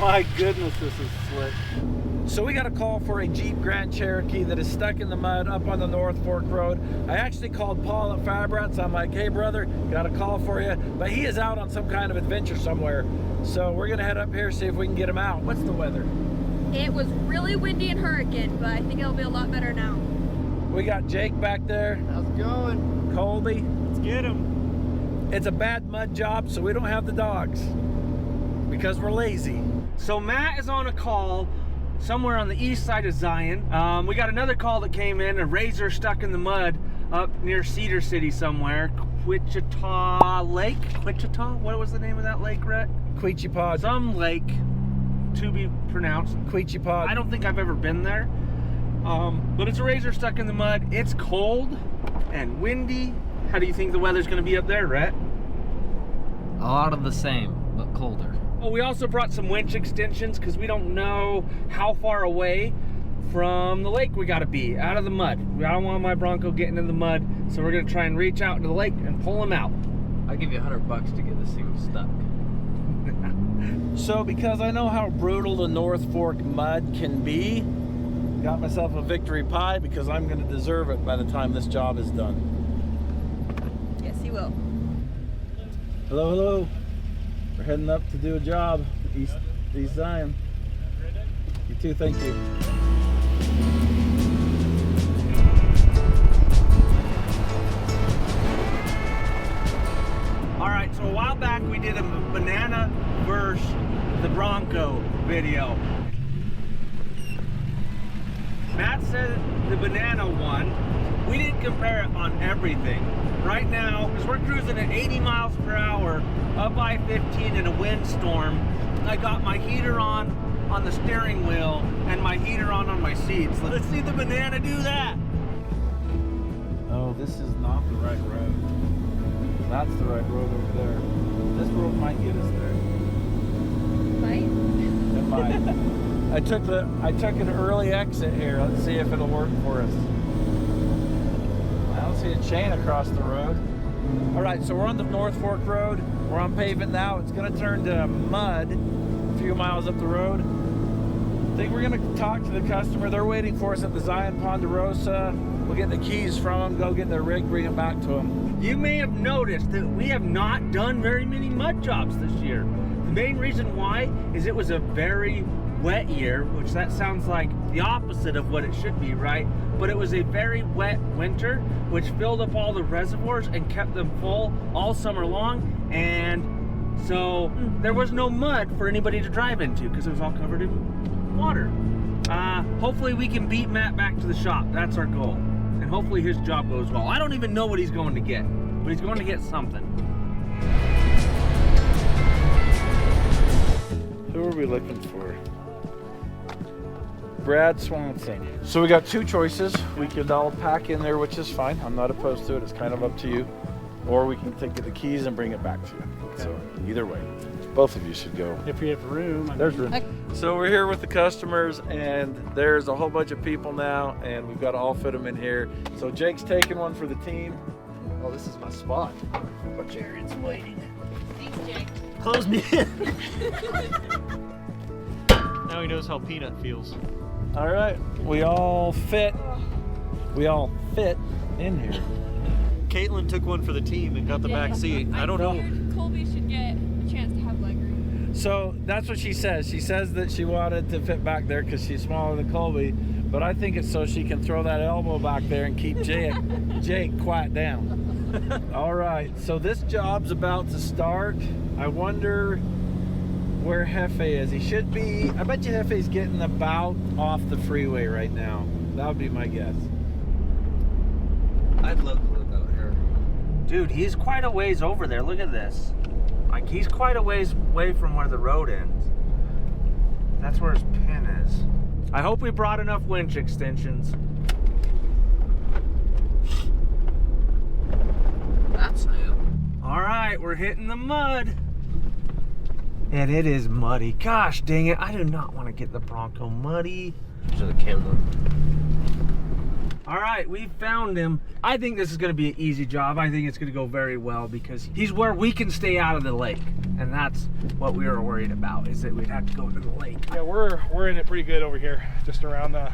my goodness, this is slick. So we got a call for a Jeep Grand Cherokee that is stuck in the mud up on the North Fork Road. I actually called Paul at Fabrat's. I'm like, hey brother, got a call for you. But he is out on some kind of adventure somewhere. So we're gonna head up here, see if we can get him out. What's the weather? It was really windy and hurricane, but I think it'll be a lot better now. We got Jake back there. How's it going? Colby. Let's get him. It's a bad mud job, so we don't have the dogs because we're lazy. So Matt is on a call somewhere on the east side of Zion. We got another call that came in, a razor stuck in the mud up near Cedar City somewhere. Wichita Lake? Wichita? What was the name of that lake, Rhett? Queechipod. Some lake to be pronounced. Queechipod. I don't think I've ever been there. But it's a razor stuck in the mud. It's cold and windy. How do you think the weather's gonna be up there, Rhett? A lot of the same, but colder. Well, we also brought some winch extensions because we don't know how far away from the lake we gotta be, out of the mud. I don't want my Bronco getting in the mud, so we're gonna try and reach out into the lake and pull him out. I'll give you $100 to get this thing stuck. So because I know how brutal the North Fork mud can be, got myself a victory pie because I'm gonna deserve it by the time this job is done. Yes, he will. Hello, hello. We're heading up to do a job, East Zion. You too, thank you. All right, so a while back we did a banana versus the Bronco video. Matt said the banana won. We didn't compare it on everything. Right now, because we're cruising at 80 miles per hour up I-15 in a windstorm, I got my heater on the steering wheel and my heater on my seats. Let's see the banana do that. Oh, this is not the right road. That's the right road over there. This road might get us there. Might? It might. I took an early exit here. Let's see if it'll work for us. I don't see a chain across the road. All right, so we're on the North Fork Road. We're on pavement now. It's gonna turn to mud a few miles up the road. I think we're gonna talk to the customer. They're waiting for us at the Zion Ponderosa. We'll get the keys from them, go get their rig, bring it back to them. You may have noticed that we have not done very many mud jobs this year. The main reason why is it was a very wet year, which that sounds like the opposite of what it should be, right? But it was a very wet winter, which filled up all the reservoirs and kept them full all summer long. And so there was no mud for anybody to drive into because it was all covered in water. Hopefully we can beat Matt back to the shop. That's our goal. And hopefully his job goes well. I don't even know what he's going to get, but he's going to get something. Who are we looking for? Brad Swanson. So we got two choices. We could all pack in there, which is fine. I'm not opposed to it. It's kind of up to you. Or we can take the keys and bring it back to you. Okay. So either way, both of you should go. If we have room. There's room. So we're here with the customers, and there's a whole bunch of people now, and we've got to all fit them in here. So Jake's taking one for the team. Oh, this is my spot. But Jared's waiting. Thanks, Jake. Close me in. Now he knows how Peanut feels. All right, we all fit in here. Caitlin took one for the team and got the back seat. I don't know. Colby should get a chance to have leg room. So that's what she says. She says that she wanted to fit back there because she's smaller than Colby, but I think it's so she can throw that elbow back there and keep Jake quiet down. All right, so this job's about to start. I wonder where Hefe is. He should be, I bet you Hefe's getting about off the freeway right now. That would be my guess. I'd love to live out here. Dude, he's quite a ways over there. Look at this. Like, he's quite a ways away from where the road ends. That's where his pin is. I hope we brought enough winch extensions. That's new. All right, we're hitting the mud. And it is muddy. Gosh dang it, I do not want to get the Bronco muddy. To the camera. All right, we found him. I think this is gonna be an easy job. I think it's gonna go very well because he's where we can stay out of the lake. And that's what we were worried about, is that we'd have to go to the lake. Yeah, we're in it pretty good over here, just around the.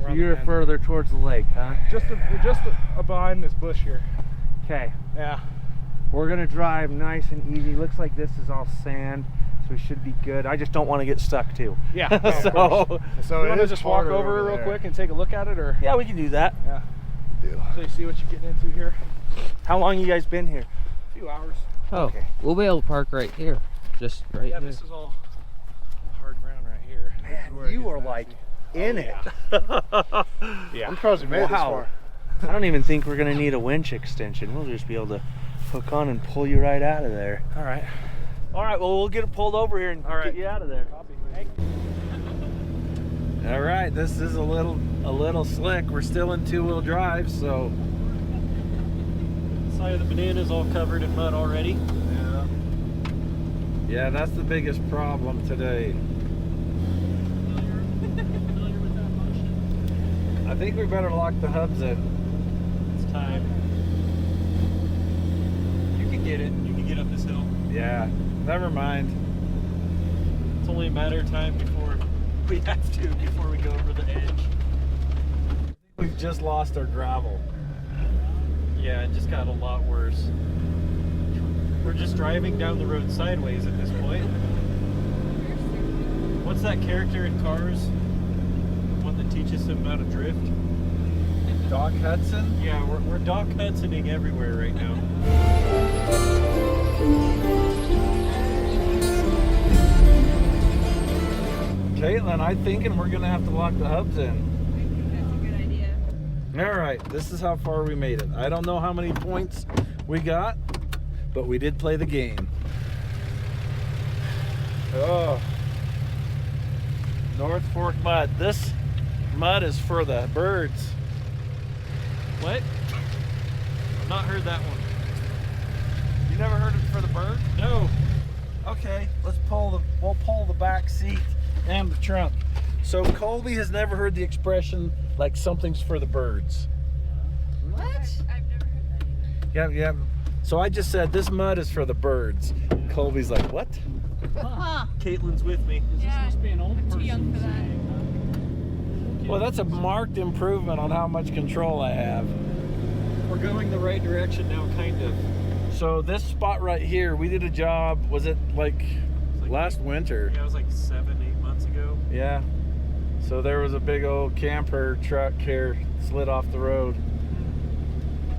So you're further towards the lake, huh? We're just behind this bush here. Okay. Yeah. We're gonna drive nice and easy. Looks like this is all sand, so we should be good. I just don't want to get stuck too. Yeah. No, so you want to just walk over real quick and take a look at it, or? Yeah, we can do that. Yeah. So you see what you're getting into here. How long you guys been here? A few hours. Oh, Okay. we'll be able to park right here. Just right Yeah, here. this is all hard ground right here. Man, you are like in it. Yeah. I'm surprised we made it this far. I don't even think we're gonna need a winch extension. We'll just be able to hook on and pull you right out of there. All right. All right, well, we'll get it pulled over here and get you out of there. All right, this is a little slick. We're still in two-wheel drive, so Side of the banana's all covered in mud already. yeah, that's the biggest problem today. I think we better lock the hubs in. It's time. You can get it. You can get up this hill. Yeah, never mind. It's only a matter of time before we have to, before we go over the edge. We've just lost our gravel. Yeah, it just got a lot worse. We're just driving down the road sideways at this point. What's that character in Cars? One that teaches him how to drift? Doc Hudson? Yeah, we're Doc Hudsoning everywhere right now. Caitlin, I'm thinking we're gonna have to lock the hubs in. I think that's a good idea. All right, this is how far we made it. I don't know how many points we got, but we did play the game. Oh, North Fork mud. This mud is for the birds. What? I've not heard that one. You never heard it for the birds? No. Okay, we'll pull the back seat and the trunk. So Colby has never heard the expression like something's for the birds. What? I've never heard that either. Yeah. So I just said this mud is for the birds. Colby's like, what? Huh. Caitlin's with me. Yeah. I'm too young for that. Well, that's a marked improvement on how much control I have. We're going the right direction now, kind of. So this spot right here, we did a job, was it like last winter? Yeah, it was like 7-8 months ago. Yeah. So there was a big old camper truck here, slid off the road.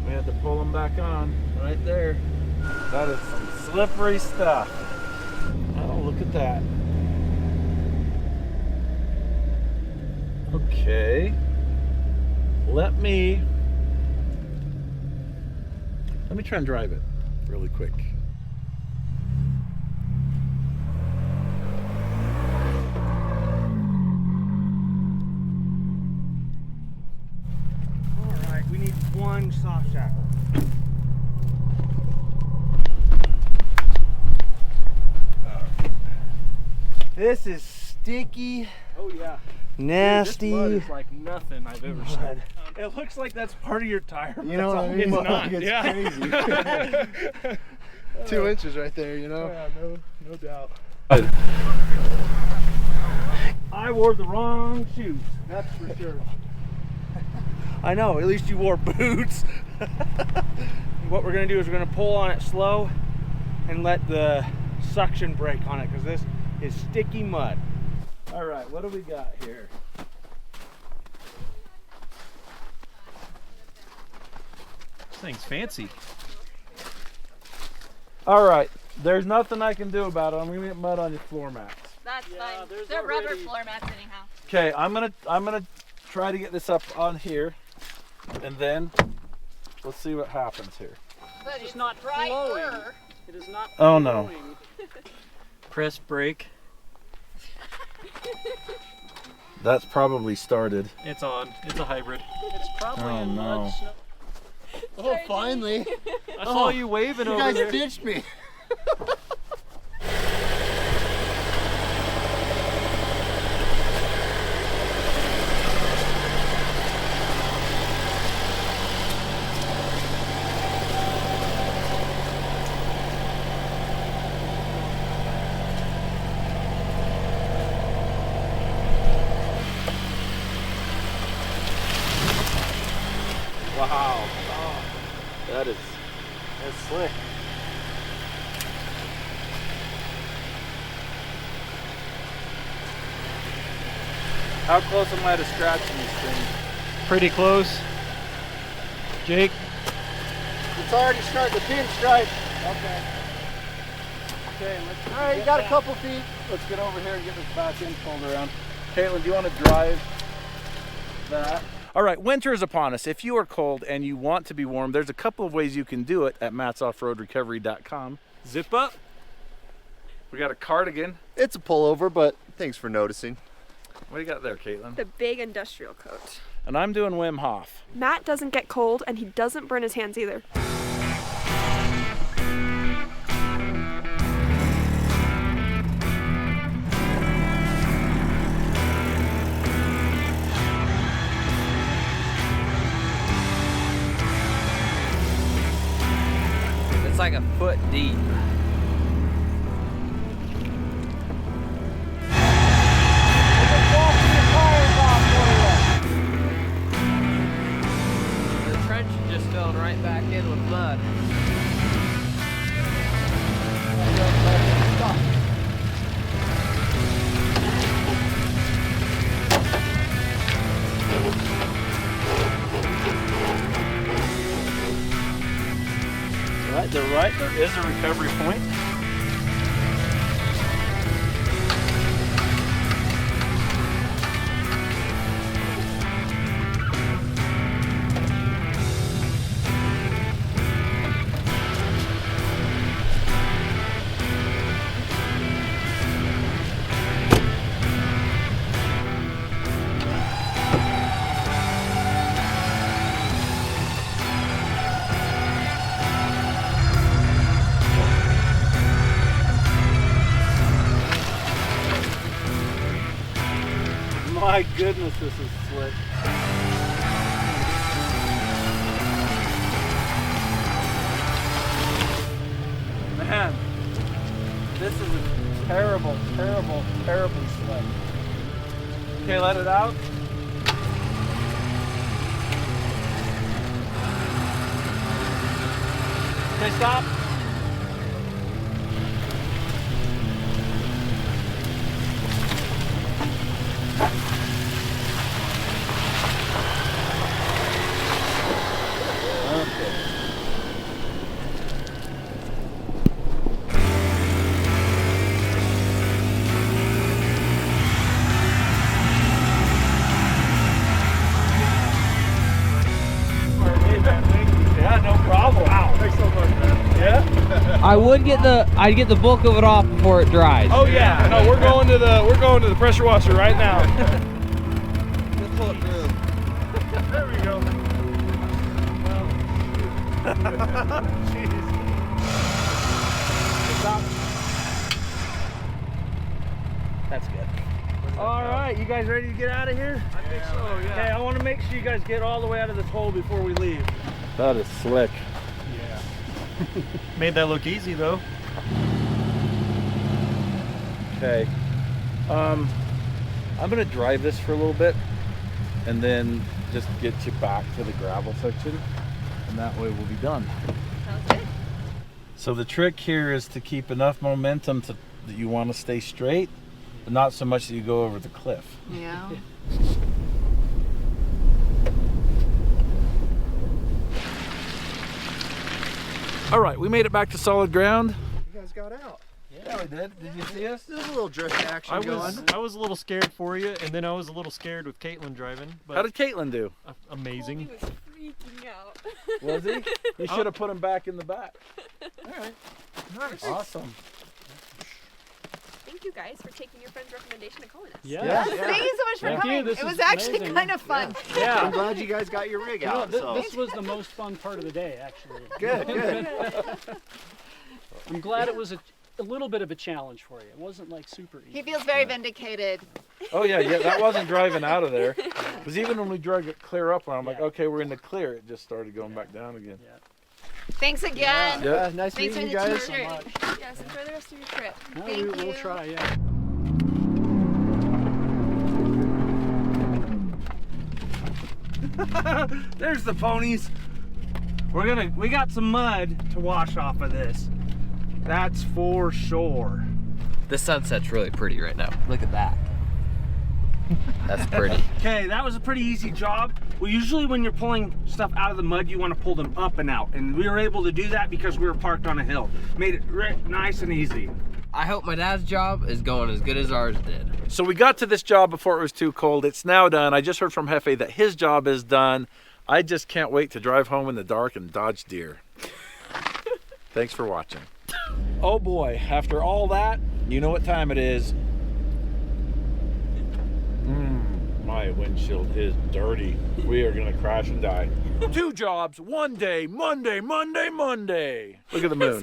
We had to pull them back on right there. That is some slippery stuff. Oh, look at that. Okay. Let me try and drive it really quick. All right, we need one soft shackle. This is sticky, Oh yeah. nasty. Dude, this mud is like nothing I've ever seen. It looks like that's part of your tire. You know what I mean? It's Like, not. it's Yeah. crazy. 2 inches right there, you know? Yeah, no doubt. I wore the wrong shoes. That's for sure. I know, at least you wore boots. What we're gonna do is we're gonna pull on it slow and let the suction brake on it, because this is sticky mud. All right, what do we got here? This thing's fancy. All right, there's nothing I can do about it. I'm gonna get mud on your floor mats. That's Yeah, fine. there's They're rubber already- floor mats anyhow. Okay, I'm gonna try to get this up on here, and then let's see what happens here. But It's not flowing. It is not Oh no. flowing. Press brake. That's probably started. It's on. It's a hybrid. It's probably Oh, in no. mud. Snow. Oh, finally. I saw you waving You over guys there. ditched me. How close am I to scratching this thing? Pretty close. Jake? It's already starting to pinstripe. Okay. Okay, let's All right, you got a couple feet. Let's get over here and get this back end pulled around. Caitlin, do you want to drive that? All right, winter is upon us. If you are cold and you want to be warm, there's a couple of ways you can do it at mattsoffroadrecovery.com. Zip up. We got a cardigan. It's a pullover, but thanks for noticing. What do you got there, Caitlin? The big industrial coat. And I'm doing Wim Hof. Matt doesn't get cold and he doesn't burn his hands either. It's like a foot deep. The trench is just filling right back in with mud. Right, there is a recovery point. My goodness, this is slick. Man, this is a terrible, terrible, terribly slick. Okay, let it out. Okay, stop. I'd get the bulk of it off before it dries. Oh yeah, no, we're going to the pressure washer right now. Let's pull it through. There we go. Jeez. Stop. That's good. All right, you guys ready to get out of here? I think so, yeah. Okay, I want to make sure you guys get all the way out of this hole before we leave. That is slick. Yeah. Made that look easy though. Okay. I'm gonna drive this for a little bit and then just get you back to the gravel section, and that way we'll be done. Sounds good. So the trick here is to keep enough momentum that you want to stay straight, but not so much that you go over the cliff. Yeah. All right, we made it back to solid ground. You guys got out. Yeah, we did. Did you see us? There's a little drift action going. I was a little scared for you, and then I was a little scared with Caitlin driving. But How did Caitlin do? Amazing. He was freaking out. Was he? You should have put him back in the back. All right. Nice. Awesome. Thank you guys for taking your friend's recommendation and calling us. Yeah. Thank you so much for Thank you. coming. This It is was actually amazing. kind of fun. Yeah. I'm glad you guys got your rig out. so. This was the most fun part of the day, actually. Good, good. I'm glad it was a little bit of a challenge for you. It wasn't like super easy. He feels very vindicated. Oh yeah, that wasn't driving out of there. Because even when we drug it clear up, I'm like, okay, we're in the clear. It just started going back down again. Yeah. Thanks again. Yeah. Nice Thanks meeting you for the guys. t-shirt. Yes, enjoy the rest of your trip. No, Thank we'll you. try, yeah. There's the ponies. We got some mud to wash off of this. That's for sure. The sunset's really pretty right now. Look at that. That's pretty. Okay, that was a pretty easy job. Well, usually when you're pulling stuff out of the mud, you want to pull them up and out. And we were able to do that because we were parked on a hill. Made it nice and easy. I hope my dad's job is going as good as ours did. So we got to this job before it was too cold. It's now done. I just heard from Hefe that his job is done. I just can't wait to drive home in the dark and dodge deer. Thanks for watching. Oh boy, after all that, you know what time it is. My windshield is dirty. We are gonna crash and die. 2 jobs, 1 day, Monday. Look at the moon.